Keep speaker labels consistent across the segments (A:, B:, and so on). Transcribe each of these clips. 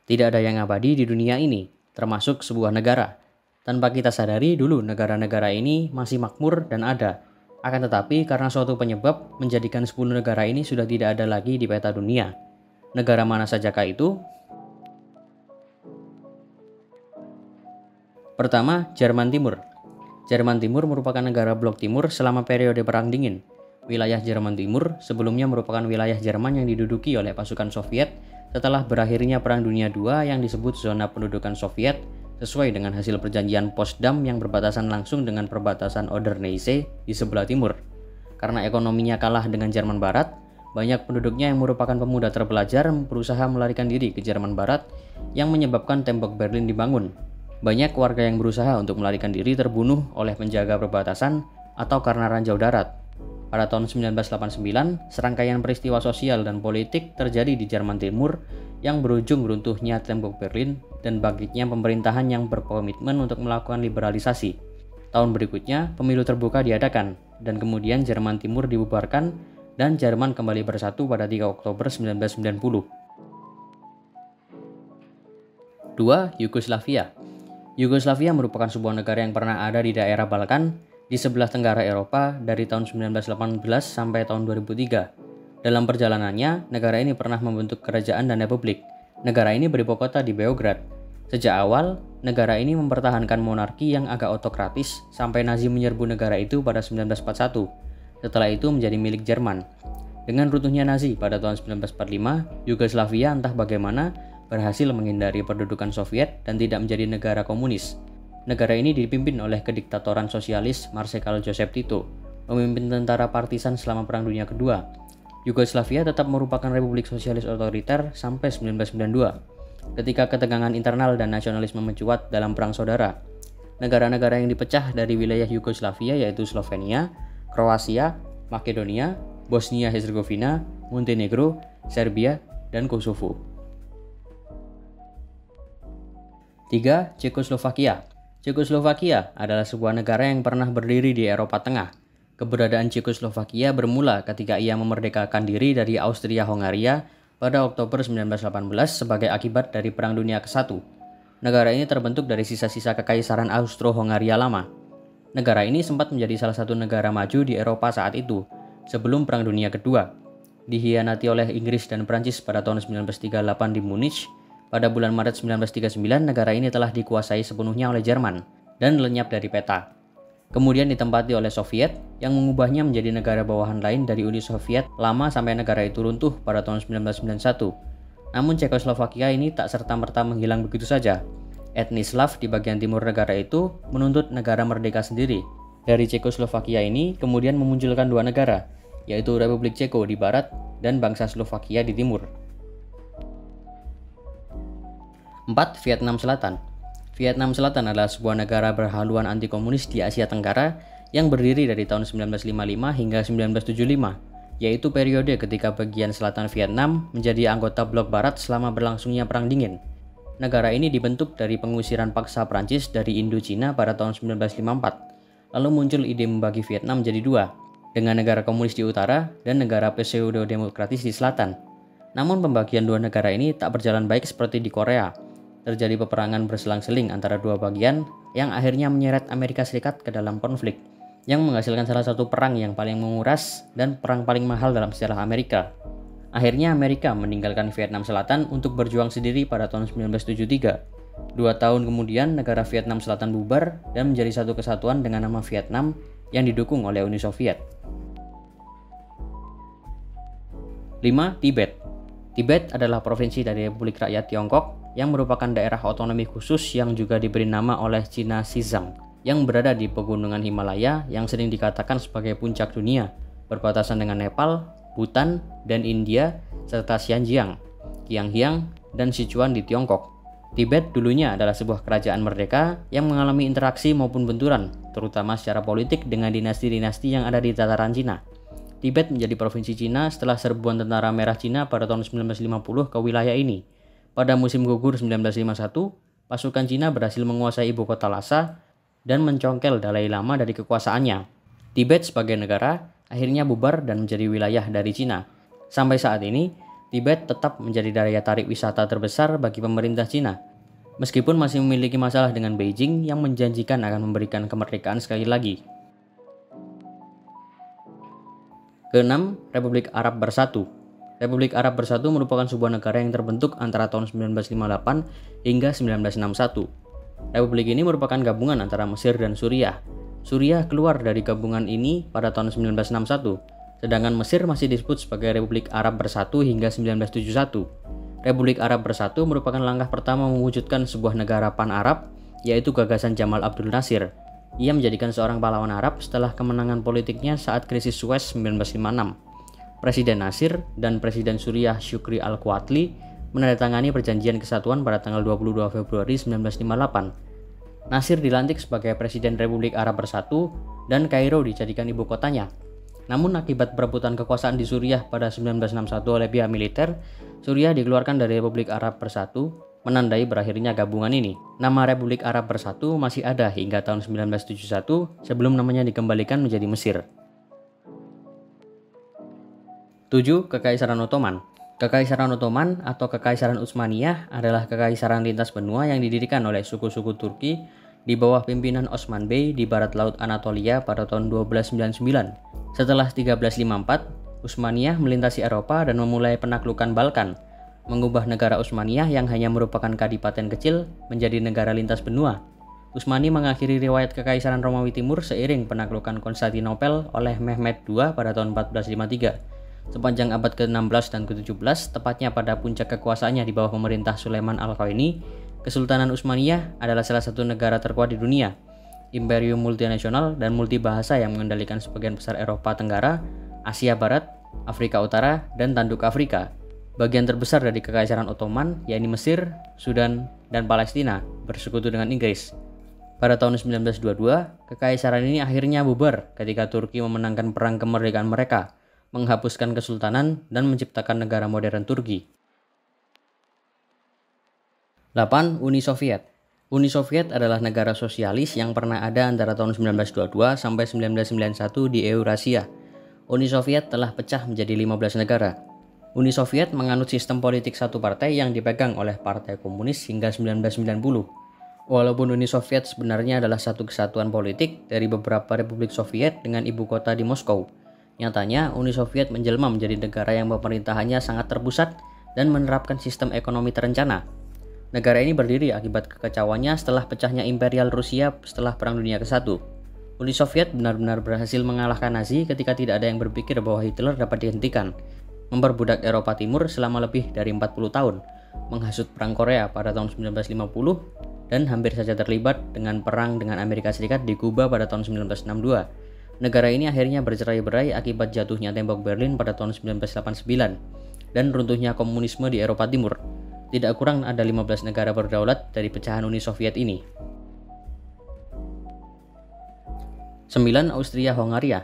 A: Tidak ada yang abadi di dunia ini, termasuk sebuah negara. Tanpa kita sadari dulu negara-negara ini masih makmur dan ada. Akan tetapi karena suatu penyebab menjadikan 10 negara ini sudah tidak ada lagi di peta dunia. Negara mana sajakah itu? Pertama, Jerman Timur. Jerman Timur merupakan negara blok timur selama periode Perang Dingin. Wilayah Jerman Timur sebelumnya merupakan wilayah Jerman yang diduduki oleh pasukan Soviet setelah berakhirnya Perang Dunia II yang disebut zona pendudukan Soviet sesuai dengan hasil perjanjian Potsdam yang berbatasan langsung dengan perbatasan Oder-Neisse di sebelah timur. Karena ekonominya kalah dengan Jerman Barat, banyak penduduknya yang merupakan pemuda terpelajar berusaha melarikan diri ke Jerman Barat yang menyebabkan tembok Berlin dibangun. Banyak warga yang berusaha untuk melarikan diri terbunuh oleh penjaga perbatasan atau karena ranjau darat. Pada tahun 1989, serangkaian peristiwa sosial dan politik terjadi di Jerman Timur yang berujung runtuhnya tembok Berlin dan bangkitnya pemerintahan yang berkomitmen untuk melakukan liberalisasi. Tahun berikutnya, pemilu terbuka diadakan, dan kemudian Jerman Timur dibubarkan dan Jerman kembali bersatu pada 3 Oktober 1990. 2. Yugoslavia. Yugoslavia merupakan sebuah negara yang pernah ada di daerah Balkan di sebelah tenggara Eropa dari tahun 1918 sampai tahun 2003. Dalam perjalanannya, negara ini pernah membentuk kerajaan dan republik. Negara ini beribu kota di Beograd. Sejak awal, negara ini mempertahankan monarki yang agak otokratis sampai Nazi menyerbu negara itu pada 1941. Setelah itu menjadi milik Jerman. Dengan runtuhnya Nazi pada tahun 1945, Yugoslavia entah bagaimana berhasil menghindari perdudukan Soviet dan tidak menjadi negara komunis. Negara ini dipimpin oleh kediktatoran sosialis Marsekal Joseph Tito, memimpin tentara partisan selama Perang Dunia Kedua. Yugoslavia tetap merupakan republik sosialis otoriter sampai 1992, ketika ketegangan internal dan nasionalisme mencuat dalam Perang Saudara. Negara-negara yang dipecah dari wilayah Yugoslavia yaitu Slovenia, Kroasia, Makedonia, Bosnia-Herzegovina, Montenegro, Serbia, dan Kosovo. 3. Cekoslovakia. Cekoslovakia adalah sebuah negara yang pernah berdiri di Eropa Tengah. Keberadaan Cekoslovakia bermula ketika ia memerdekakan diri dari Austria-Hongaria pada Oktober 1918 sebagai akibat dari Perang Dunia ke-1. Negara ini terbentuk dari sisa-sisa kekaisaran Austro-Hongaria lama. Negara ini sempat menjadi salah satu negara maju di Eropa saat itu, sebelum Perang Dunia Kedua. Dikhianati oleh Inggris dan Prancis pada tahun 1938 di Munich, pada bulan Maret 1939 negara ini telah dikuasai sepenuhnya oleh Jerman dan lenyap dari peta. Kemudian ditempati oleh Soviet yang mengubahnya menjadi negara bawahan lain dari Uni Soviet lama sampai negara itu runtuh pada tahun 1991. Namun Cekoslovakia ini tak serta-merta menghilang begitu saja. Etnis Slav di bagian timur negara itu menuntut negara merdeka sendiri. Dari Cekoslovakia ini kemudian memunculkan dua negara, yaitu Republik Ceko di barat dan bangsa Slovakia di timur. 4. Vietnam Selatan. Vietnam Selatan adalah sebuah negara berhaluan anti-komunis di Asia Tenggara yang berdiri dari tahun 1955 hingga 1975, yaitu periode ketika bagian selatan Vietnam menjadi anggota blok barat selama berlangsungnya Perang Dingin. Negara ini dibentuk dari pengusiran paksa Prancis dari Indochina pada tahun 1954. Lalu muncul ide membagi Vietnam menjadi dua, dengan negara komunis di utara dan negara pseudo-demokratis di selatan. Namun pembagian dua negara ini tak berjalan baik seperti di Korea. Terjadi peperangan berselang-seling antara dua bagian yang akhirnya menyeret Amerika Serikat ke dalam konflik, yang menghasilkan salah satu perang yang paling menguras dan perang paling mahal dalam sejarah Amerika. Akhirnya Amerika meninggalkan Vietnam Selatan untuk berjuang sendiri pada tahun 1973. 2 tahun kemudian negara Vietnam Selatan bubar dan menjadi satu kesatuan dengan nama Vietnam yang didukung oleh Uni Soviet. 5. Tibet. Tibet adalah provinsi dari Republik Rakyat Tiongkok yang merupakan daerah otonomi khusus yang juga diberi nama oleh Cina Xizang, yang berada di pegunungan Himalaya yang sering dikatakan sebagai puncak dunia, berbatasan dengan Nepal, Bhutan, dan India, serta Xinjiang, Qiangyang, dan Sichuan di Tiongkok. Tibet dulunya adalah sebuah kerajaan merdeka yang mengalami interaksi maupun benturan, terutama secara politik dengan dinasti-dinasti yang ada di dataran Cina. Tibet menjadi provinsi Cina setelah serbuan tentara merah Cina pada tahun 1950 ke wilayah ini. Pada musim gugur 1951, pasukan Cina berhasil menguasai ibu kota Lhasa dan mencongkel Dalai Lama dari kekuasaannya. Tibet sebagai negara akhirnya bubar dan menjadi wilayah dari Cina. Sampai saat ini, Tibet tetap menjadi daya tarik wisata terbesar bagi pemerintah Cina, meskipun masih memiliki masalah dengan Beijing yang menjanjikan akan memberikan kemerdekaan sekali lagi. Keenam, Republik Arab Bersatu. Republik Arab Bersatu merupakan sebuah negara yang terbentuk antara tahun 1958 hingga 1961. Republik ini merupakan gabungan antara Mesir dan Suriah. Suriah keluar dari gabungan ini pada tahun 1961, sedangkan Mesir masih disebut sebagai Republik Arab Bersatu hingga 1971. Republik Arab Bersatu merupakan langkah pertama mewujudkan sebuah negara pan-Arab, yaitu gagasan Jamal Abdul Nasir. Ia menjadikan seorang pahlawan Arab setelah kemenangan politiknya saat krisis Suez 1956. Presiden Nasir dan Presiden Suriah Shukri al-Quwatli menandatangani perjanjian kesatuan pada tanggal 22 Februari 1958. Nasir dilantik sebagai Presiden Republik Arab Bersatu dan Kairo dijadikan ibu kotanya. Namun akibat perebutan kekuasaan di Suriah pada 1961 oleh pihak militer, Suriah dikeluarkan dari Republik Arab Bersatu, menandai berakhirnya gabungan ini. Nama Republik Arab Bersatu masih ada hingga tahun 1971 sebelum namanya dikembalikan menjadi Mesir. 7. Kekaisaran Ottoman. Kekaisaran Ottoman atau Kekaisaran Utsmaniyah adalah kekaisaran lintas benua yang didirikan oleh suku-suku Turki di bawah pimpinan Osman Bey di barat laut Anatolia pada tahun 1299. Setelah 1354, Utsmaniyah melintasi Eropa dan memulai penaklukan Balkan, mengubah negara Utsmaniyah yang hanya merupakan kadipaten kecil menjadi negara lintas benua. Utsmani mengakhiri riwayat Kekaisaran Romawi Timur seiring penaklukan Konstantinopel oleh Mehmed II pada tahun 1453. Sepanjang abad ke-16 dan ke-17, tepatnya pada puncak kekuasaannya di bawah pemerintah Sulaiman Al-Qaini, Kesultanan Utsmaniyah adalah salah satu negara terkuat di dunia, imperium multinasional dan multibahasa yang mengendalikan sebagian besar Eropa Tenggara, Asia Barat, Afrika Utara, dan tanduk Afrika. Bagian terbesar dari Kekaisaran Ottoman, yakni Mesir, Sudan, dan Palestina, bersekutu dengan Inggris. Pada tahun 1922, kekaisaran ini akhirnya bubar ketika Turki memenangkan perang kemerdekaan mereka, menghapuskan kesultanan dan menciptakan negara modern Turki. 8. Uni Soviet. Uni Soviet adalah negara sosialis yang pernah ada antara tahun 1922 sampai 1991 di Eurasia. Uni Soviet telah pecah menjadi 15 negara. Uni Soviet menganut sistem politik satu partai yang dipegang oleh Partai Komunis hingga 1990. Walaupun Uni Soviet sebenarnya adalah satu kesatuan politik dari beberapa republik Soviet dengan ibu kota di Moskow, nyatanya Uni Soviet menjelma menjadi negara yang pemerintahannya sangat terpusat dan menerapkan sistem ekonomi terencana. Negara ini berdiri akibat kekacauannya setelah pecahnya Imperial Rusia setelah Perang Dunia ke-1. Uni Soviet benar-benar berhasil mengalahkan Nazi ketika tidak ada yang berpikir bahwa Hitler dapat dihentikan, memperbudak Eropa Timur selama lebih dari 40 tahun, menghasut Perang Korea pada tahun 1950, dan hampir saja terlibat dengan perang dengan Amerika Serikat di Kuba pada tahun 1962. Negara ini akhirnya bercerai-berai akibat jatuhnya tembok Berlin pada tahun 1989 dan runtuhnya komunisme di Eropa Timur. Tidak kurang ada 15 negara berdaulat dari pecahan Uni Soviet ini. 9. Austria-Hongaria.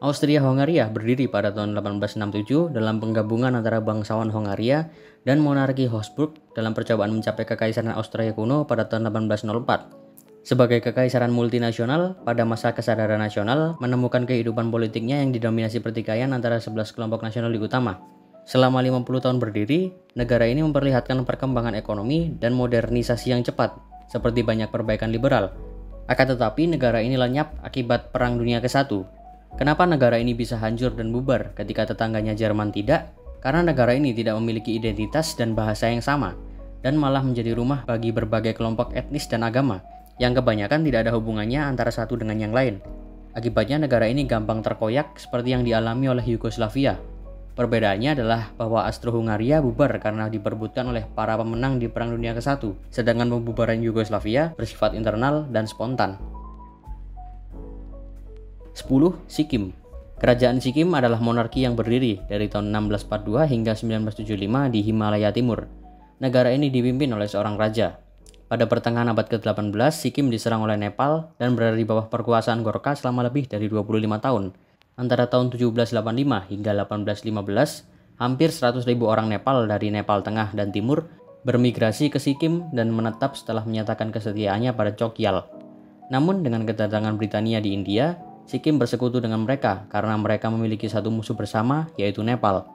A: Austria-Hongaria berdiri pada tahun 1867 dalam penggabungan antara bangsawan Hongaria dan monarki Habsburg dalam percobaan mencapai kekaisaran Austria kuno pada tahun 1804. Sebagai kekaisaran multinasional, pada masa kesadaran nasional menemukan kehidupan politiknya yang didominasi pertikaian antara 11 kelompok nasionalis utama. Selama 50 tahun berdiri, negara ini memperlihatkan perkembangan ekonomi dan modernisasi yang cepat, seperti banyak perbaikan liberal. Akan tetapi negara ini lenyap akibat Perang Dunia ke-1. Kenapa negara ini bisa hancur dan bubar ketika tetangganya Jerman tidak? Karena negara ini tidak memiliki identitas dan bahasa yang sama, dan malah menjadi rumah bagi berbagai kelompok etnis dan agama, yang kebanyakan tidak ada hubungannya antara satu dengan yang lain. Akibatnya negara ini gampang terkoyak seperti yang dialami oleh Yugoslavia. Perbedaannya adalah bahwa Austro-Hungaria bubar karena diperebutkan oleh para pemenang di Perang Dunia ke-1, sedangkan pembubaran Yugoslavia bersifat internal dan spontan. 10. Sikkim. Kerajaan Sikkim adalah monarki yang berdiri dari tahun 1642 hingga 1975 di Himalaya Timur. Negara ini dipimpin oleh seorang raja. Pada pertengahan abad ke-18, Sikkim diserang oleh Nepal dan berada di bawah perkuasaan Gorkha selama lebih dari 25 tahun. Antara tahun 1785 hingga 1815, hampir 100.000 orang Nepal dari Nepal Tengah dan Timur bermigrasi ke Sikkim dan menetap setelah menyatakan kesetiaannya pada Chogyal. Namun dengan kedatangan Britania di India, Sikkim bersekutu dengan mereka karena mereka memiliki satu musuh bersama, yaitu Nepal.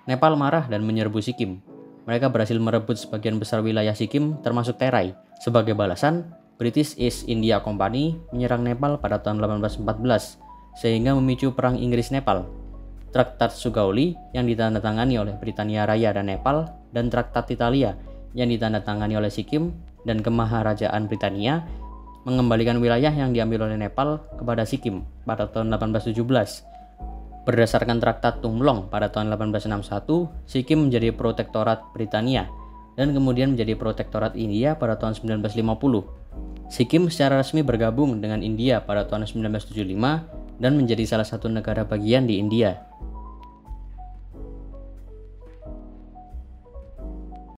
A: Nepal marah dan menyerbu Sikkim. Mereka berhasil merebut sebagian besar wilayah Sikkim termasuk Terai. Sebagai balasan, British East India Company menyerang Nepal pada tahun 1814 sehingga memicu perang Inggris-Nepal. Traktat Sugauli yang ditandatangani oleh Britania Raya dan Nepal dan Traktat Italia yang ditandatangani oleh Sikkim dan Kemaharajaan Britania mengembalikan wilayah yang diambil oleh Nepal kepada Sikkim pada tahun 1817. Berdasarkan Traktat Tumlong pada tahun 1861, Sikkim menjadi protektorat Britania dan kemudian menjadi protektorat India pada tahun 1950. Sikkim secara resmi bergabung dengan India pada tahun 1975 dan menjadi salah satu negara bagian di India.